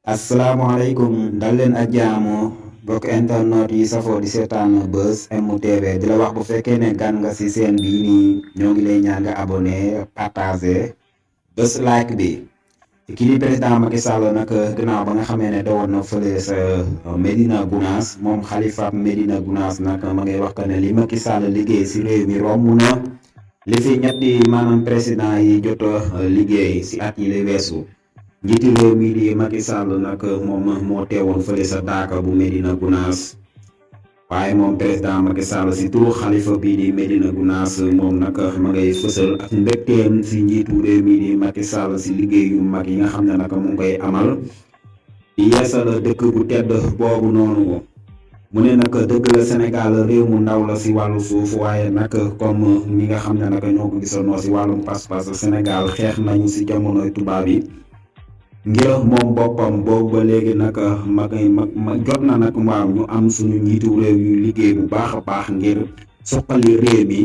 asalaamaaleykum dal leen ak jaamu bokk internet yi safoo di seetaan Buzz M TV di la wax bu fekkee ne gan nga ci seen bii nii ñoo ngi lay ñaan nga abonné partager bës like bi. kii di président Macky Sall nag gannaaw ba nga xamee ne dawoon na fële sa Medina Gounass moom xalifa Medina Gounass nag ma ngay wax ne li Macky Sall liggéey ci réew mi romb na li fi ñetti maanaam président yi jot a liggéey ci at yi lay weesu. njiiti réew mi di Macky Sall nag moom moo teewoon fële sa daaka bu Medina Gounass waaye moom président Macky Sall si turu xalifa bii di Medina Gounass moom nag ma ngay fësal ak mbégteem si njiitu réew mi di Macky Sall si liggéey yu mag yi nga xam ne nag mu ngi koy amal di yeesal dëkk bu tedd boobu noonu. mu ne nag dëgg la Sénégal réew mu ndaw la si wàllu suuf waaye nag comme ñi nga xam ne nag ñoo ko gisanoo si wàllum pas-pas Sénégal xeex nañu si jamonoy tubaab yi. ngir moom boppam boobu ba léegi nag ma jot na nag waaw ñu am suñu njiitu réew yu liggéey bu baax a baax ngir suqali réew mi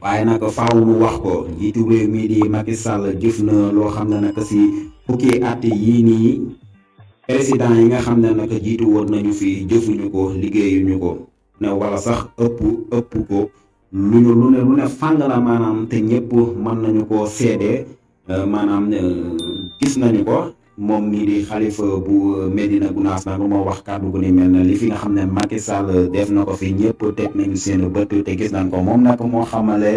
waaye nag faaw mu wax ko njiitu réew mi di Macky Sall jëf na loo xam ne nag si fukki at yii nii président yi nga xam ne nag jiitu woon nañu fi jëfuñu ko liggéeyuñu ko ne wala sax ëpp ko lu ne fàng la maanaam te ñëpp mën nañu koo seede. maanaam gis nañu ko moom mii di xalifa bu Medina Gounass nag moo wax kàddu gu ni mel ne li fi nga xam ne Macky Sall def na ko fi ñëpp teg nañu seen bët te gis nañ ko moom nag moo xamale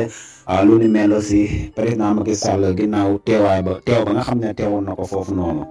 lu ni mel si président Macky Sall ginnaaw teew ba nga xam ne teewoon na ko foofu noonu.